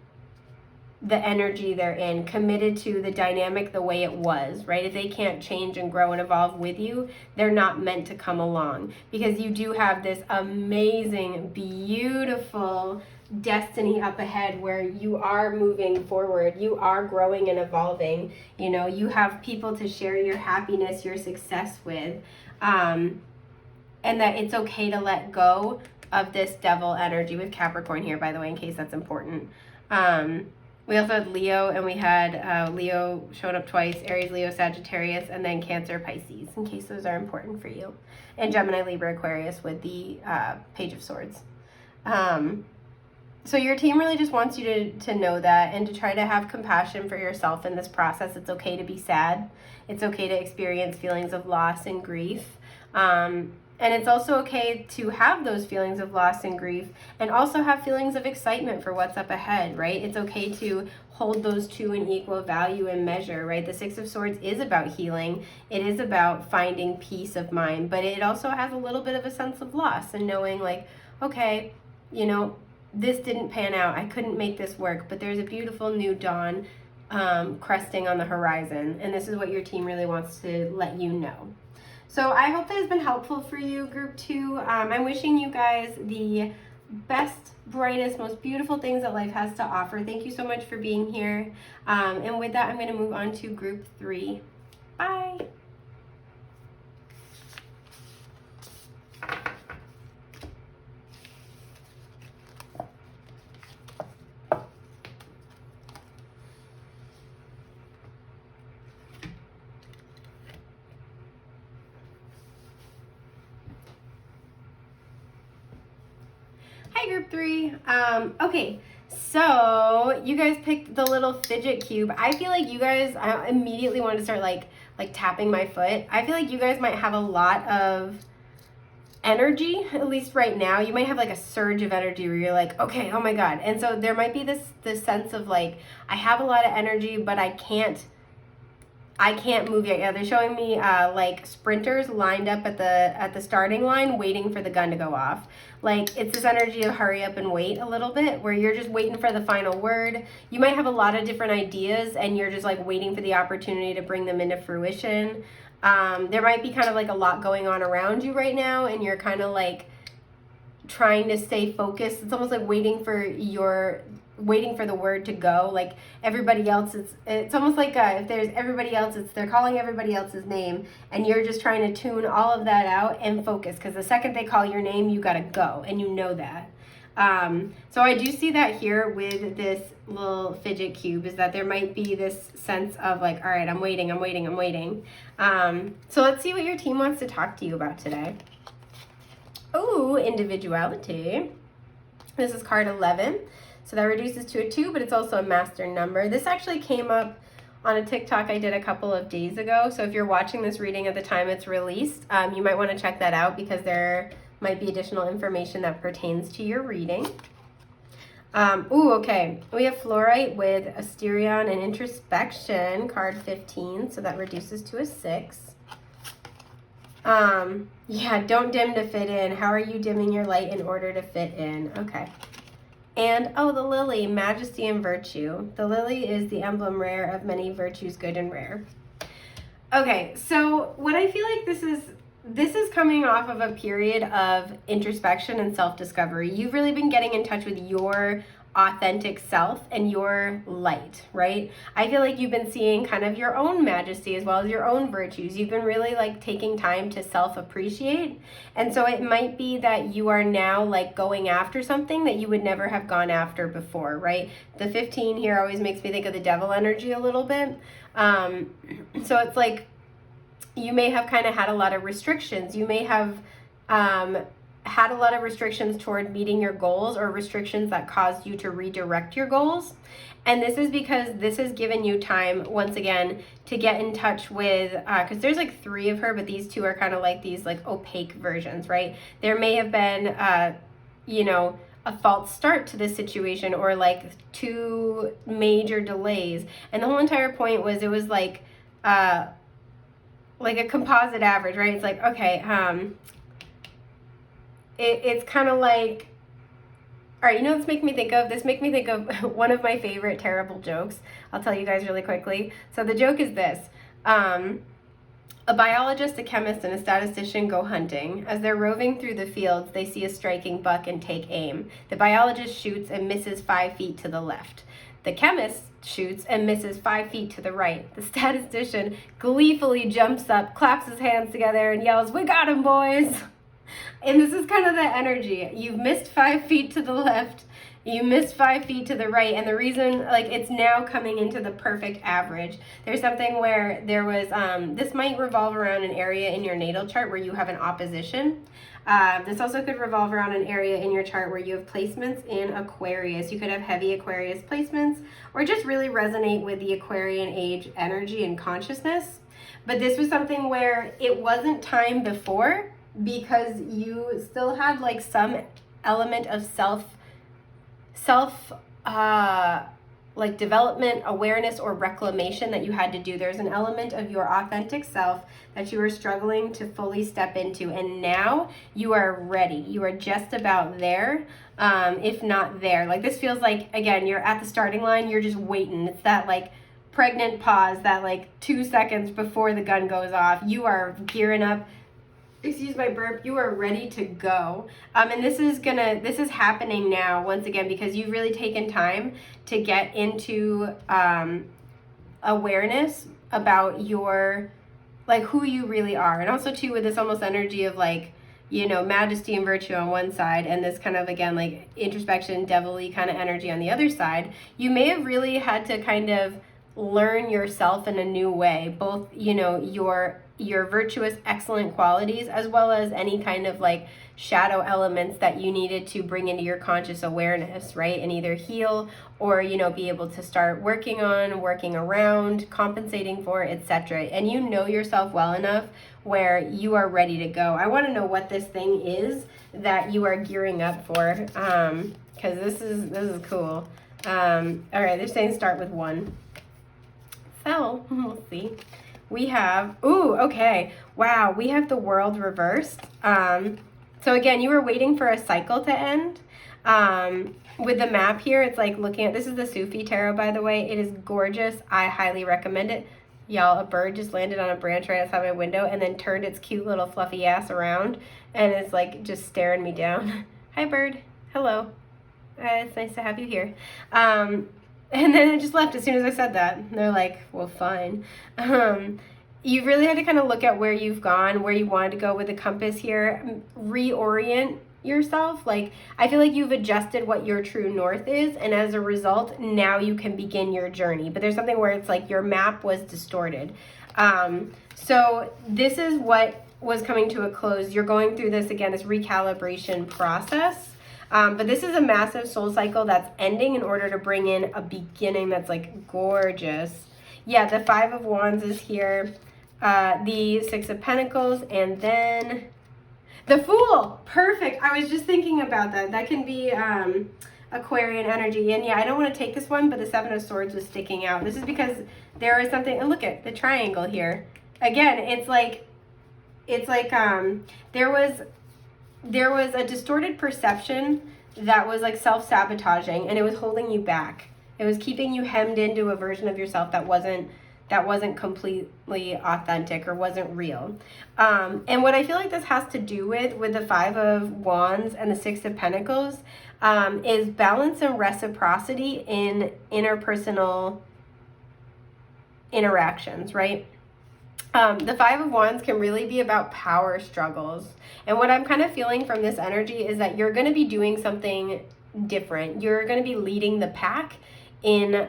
the energy they're in, committed to the dynamic the way it was, right? If they can't change and grow and evolve with you, they're not meant to come along, because you do have this amazing, beautiful destiny up ahead where you are moving forward, you are growing and evolving. You know, you have people to share your happiness, your success with, and that it's okay to let go of this devil energy with Capricorn here, by the way, in case that's important. We also had Leo, and we had Leo showing up twice, Aries, Leo, Sagittarius, and then Cancer, Pisces, in case those are important for you. And Gemini, Libra, Aquarius with the Page of Swords. So your team really just wants you to know that and to try to have compassion for yourself in this process. It's okay to be sad. It's okay to experience feelings of loss and grief. And it's also okay to have those feelings of loss and grief and also have feelings of excitement for what's up ahead, right? It's okay to hold those two in equal value and measure, right? The Six of Swords is about healing. It is about finding peace of mind, but it also has a little bit of a sense of loss and knowing like, okay, you know, this didn't pan out. I couldn't make this work, but there's a beautiful new dawn cresting on the horizon. And this is what your team really wants to let you know. So I hope that has been helpful for you, Group 2. I'm wishing you guys the best, brightest, most beautiful things that life has to offer. Thank you so much for being here. And with that, I'm going to move on to Group 3. Bye. Hi, Group 3. Okay, so you guys picked the little fidget cube. I feel like you guys, I immediately wanted to start like tapping my foot. I feel like you guys might have a lot of energy, at least right now. You might have like a surge of energy where you're like, okay, oh my God. And so there might be this sense of like, I have a lot of energy, but I can't move yet. Yeah, they're showing me like sprinters lined up at the starting line waiting for the gun to go off. Like it's this energy of hurry up and wait a little bit where you're just waiting for the final word. You might have a lot of different ideas and you're just like waiting for the opportunity to bring them into fruition. There might be kind of like a lot going on around you right now and you're kind of like trying to stay focused. It's almost like waiting for the word to go. Like everybody else, it's almost like if there's everybody else, they're calling everybody else's name and you're just trying to tune all of that out and focus, because the second they call your name, you gotta go, and you know that. So I do see that here with this little fidget cube, is that there might be this sense of like, all right, I'm waiting. So let's see what your team wants to talk to you about today. Ooh, individuality. This is card 11. So that reduces to a 2, but it's also a master number. This actually came up on a TikTok I did a couple of days ago. So if you're watching this reading at the time it's released, you might want to check that out because there might be additional information that pertains to your reading. Ooh, okay. We have fluorite with Asterion and introspection, card 15. So that reduces to a 6. Yeah, don't dim to fit in. How are you dimming your light in order to fit in? Okay. And, oh, the lily, majesty and virtue. The lily is the emblem rare of many virtues, good and rare. Okay, so what I feel like this is coming off of a period of introspection and self-discovery. You've really been getting in touch with your authentic self and your light, right? I feel like you've been seeing kind of your own majesty as well as your own virtues. You've been really like taking time to self-appreciate. And so it might be that you are now like going after something that you would never have gone after before, right? The 15 here always makes me think of the devil energy a little bit. So it's like you may have kind of had a lot of restrictions. You may have had a lot of restrictions toward meeting your goals, or restrictions that caused you to redirect your goals. And this is because this has given you time, once again, to get in touch with, because there's like 3 of her, but these 2 are kind of like these like opaque versions, right? There may have been, you know, a false start to this situation, or like 2 major delays. And the whole entire point was it was like a composite average, right? It's like, okay, it's kind of like, all right, you know what this make me think of? This make me think of one of my favorite terrible jokes. I'll tell you guys really quickly. So the joke is this. A biologist, a chemist, and a statistician go hunting. As they're roving through the fields, they see a striking buck and take aim. The biologist shoots and misses 5 feet to the left. The chemist shoots and misses 5 feet to the right. The statistician gleefully jumps up, claps his hands together, and yells, "We got him, boys!" And this is kind of that energy. You've missed 5 feet to the left, you missed 5 feet to the right, and the reason, like, it's now coming into the perfect average. There's something where there was, this might revolve around an area in your natal chart where you have an opposition. This also could revolve around an area in your chart where you have placements in Aquarius. You could have heavy Aquarius placements, or just really resonate with the Aquarian age energy and consciousnness. But this was something where it wasn't time before, because you still had like some element of self like development, awareness, or reclamation that you had to do. There's an element of your authentic self that you were struggling to fully step into, and now you are ready. You are just about there, if not there. Like, this feels like, again, you're at the starting line, you're just waiting. It's that like pregnant pause, that like 2 seconds before the gun goes off. You are gearing up. Excuse my burp. You are ready to go. And this is happening now, once again, because you've really taken time to get into awareness about your, like, who you really are. And also too, with this almost energy of like, you know, majesty and virtue on one side, and this kind of, again, like introspection, devilly kind of energy on the other side, you may have really had to kind of learn yourself in a new way, both, you know, your virtuous, excellent qualities, as well as any kind of like shadow elements that you needed to bring into your conscious awareness, right? And either heal, or, you know, be able to start working on, working around, compensating for, etc. And you know yourself well enough where you are ready to go. I want to know what this thing is that you are gearing up for, because this is cool. All right, they're saying start with 1. So we'll see. We have, ooh, okay, wow, we have the World reversed. So again, you were waiting for a cycle to end. With the map here, it's like looking at, this is the Sufi Tarot, by the way. It is gorgeous. I highly recommend it. Y'all, a bird just landed on a branch right outside my window and then turned its cute little fluffy ass around, and it's like just staring me down. Hi, bird. Hello. It's nice to have you here. And then it just left as soon as I said that. And they're like, well, fine. You really had to kind of look at where you've gone, where you wanted to go with the compass here, reorient yourself. Like, I feel like you've adjusted what your true north is, and as a result, now you can begin your journey. But there's something where it's like your map was distorted. So this is what was coming to a close. You're going through this, again, this recalibration process. But this is a massive soul cycle that's ending in order to bring in a beginning that's like gorgeous. Yeah, the 5 of Wands is here, the 6 of Pentacles, and then the Fool. Perfect. I was just thinking about that. That can be Aquarian energy. And yeah, I don't want to take this one, but the 7 of Swords was sticking out. This is because there is something, and look at the triangle here. Again, it's like there was a distorted perception that was like self-sabotaging, and it was holding you back. It was keeping you hemmed into a version of yourself that wasn't completely authentic or wasn't real. And what I feel like this has to do with the 5 of Wands and the 6 of Pentacles is balance and reciprocity in interpersonal interactions, right? The 5 of Wands can really be about power struggles. And what I'm kind of feeling from this energy is that you're going to be doing something different. You're going to be leading the pack in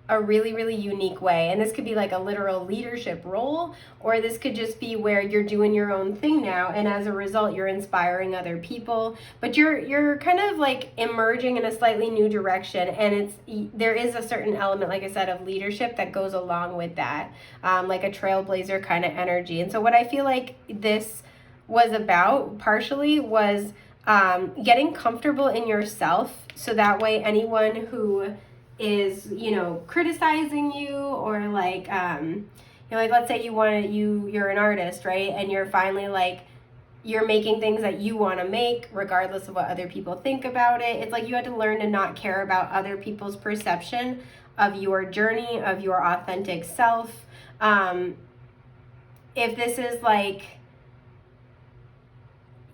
a really, really unique way. And this could be like a literal leadership role, or this could just be where you're doing your own thing now, and as a result, you're inspiring other people. But you're kind of like emerging in a slightly new direction, and there is a certain element, like I said, of leadership that goes along with that, like a trailblazer kind of energy. And so what I feel like this was about partially was getting comfortable in yourself, so that way anyone who is, you know, criticizing you, or like, you know, like let's say you're an artist, right? And you're finally like, you're making things that you want to make regardless of what other people think about it. It's like you had to learn to not care about other people's perception of your journey, of your authentic self. If this is like,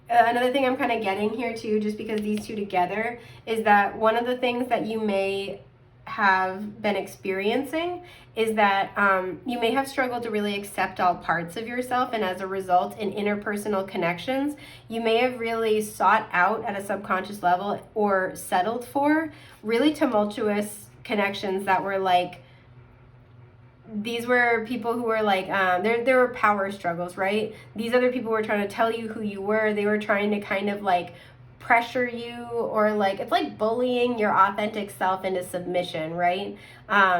another thing I'm kind of getting here too, just because these two together, is that one of the things that you may have been experiencing is that you may have struggled to really accept all parts of yourself, and as a result, in interpersonal connections, you may have really sought out at a subconscious level or settled for really tumultuous connections that were like, these were people who were like, there were power struggles, right? These other people were trying to tell you who you were. They were trying to kind of like pressure you, or like, it's like bullying your authentic self into submission, right?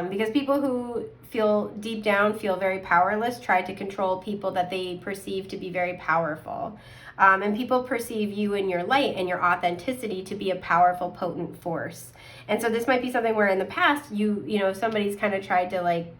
Because people who feel deep down feel very powerless try to control people that they perceive to be very powerful. And people perceive you and your light and your authenticity to be a powerful, potent force. And so this might be something where in the past, you know, somebody's kind of tried to like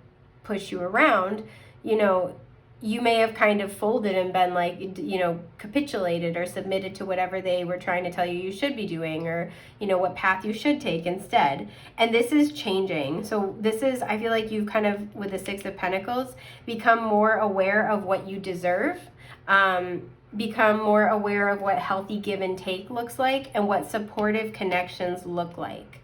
push you around, you know, you may have kind of folded and been like, you know, capitulated or submitted to whatever they were trying to tell you you should be doing, or, you know, what path you should take instead. And this is changing. So this is, I feel like you've kind of, with the Six of Pentacles, become more aware of what you deserve, become more aware of what healthy give and take looks like, and what supportive connections look like.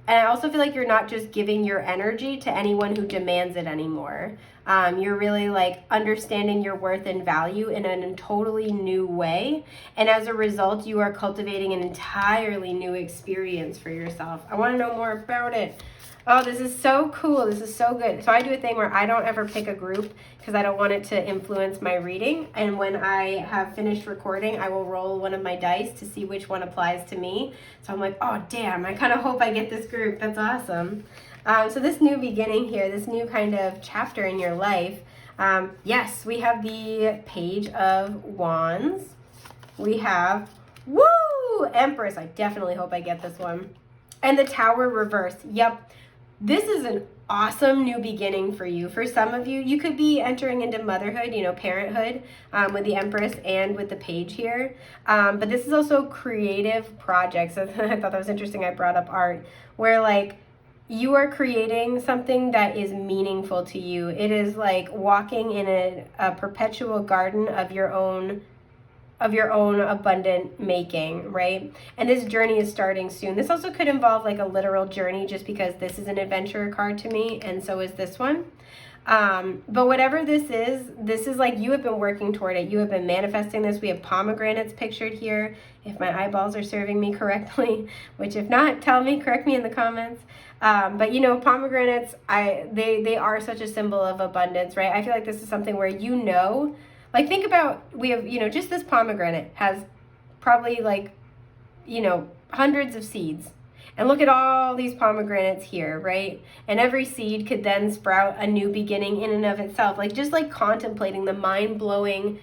And I also feel like you're not just giving your energy to anyone who demands it anymore. You're really like understanding your worth and value in a totally new way. And as a result, you are cultivating an entirely new experience for yourself. I want to know more about it. Oh, this is so cool. This is so good. So I do a thing where I don't ever pick a group because I don't want it to influence my reading. And when I have finished recording, I will roll one of my dice to see which one applies to me. So I'm like, oh, damn, I kind of hope I get this group. That's awesome. So this new beginning here, this new kind of chapter in your life, yes, we have the Page of Wands. We have, woo, Empress. I definitely hope I get this one. And the Tower reversed. Yep. This is an awesome new beginning for you. For some of you, you could be entering into motherhood, you know, parenthood, with the Empress and with the Page here. But this is also creative projects. I thought that was interesting. I brought up art, where like you are creating something that is meaningful to you. It is like walking in a perpetual garden of your own abundant making, right? And this journey is starting soon. This also could involve like a literal journey, just because this is an adventure card to me, and so is this one. But whatever this is like you have been working toward it. You have been manifesting this. We have pomegranates pictured here, if my eyeballs are serving me correctly, which if not, tell me, correct me in the comments. But you know, pomegranates, they are such a symbol of abundance, right? I feel like this is something where, you know, like think about, we have, you know, just this pomegranate has probably like, you know, hundreds of seeds. And look at all these pomegranates here, right? And every seed could then sprout a new beginning in and of itself. Like just like contemplating the mind-blowing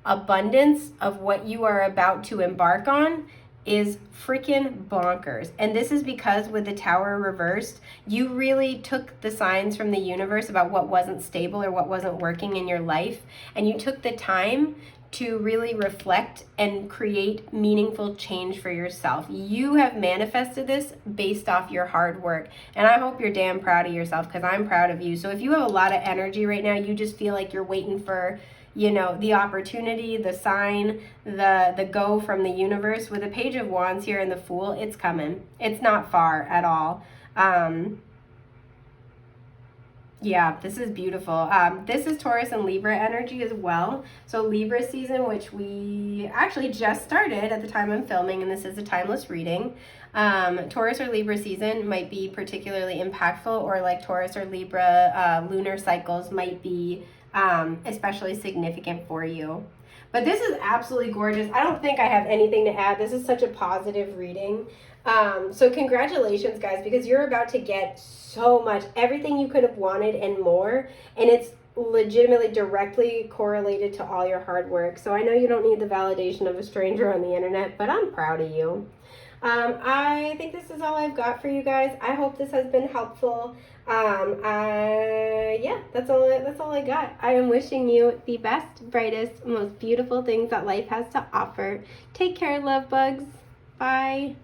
abundance of what you are about to embark on is freaking bonkers. And this is because with the Tower reversed, you really took the signs from the universe about what wasn't stable or what wasn't working in your life, and you took the time to really reflect and create meaningful change for yourself. You have manifested this based off your hard work, and I hope you're damn proud of yourself, because I'm proud of you. So if you have a lot of energy right now, you just feel like you're waiting for, you know, the opportunity, the sign, the go from the universe. With the Page of Wands here and the Fool, it's coming. It's not far at all. Yeah, this is beautiful. This is Taurus and Libra energy as well. So Libra season, which we actually just started at the time I'm filming, and this is a timeless reading. Taurus or Libra season might be particularly impactful, or like Taurus or Libra lunar cycles might be especially significant for you. But this is absolutely gorgeous. I don't think I have anything to add. This is such a positive reading. So congratulations, guys, because you're about to get so much, everything you could have wanted and more, and it's legitimately directly correlated to all your hard work. So I know you don't need the validation of a stranger on the internet, but I'm proud of you. I think this is all I've got for you guys. I hope this has been helpful. Yeah, that's all I got. I am wishing you the best, brightest, most beautiful things that life has to offer. Take care, love bugs. Bye.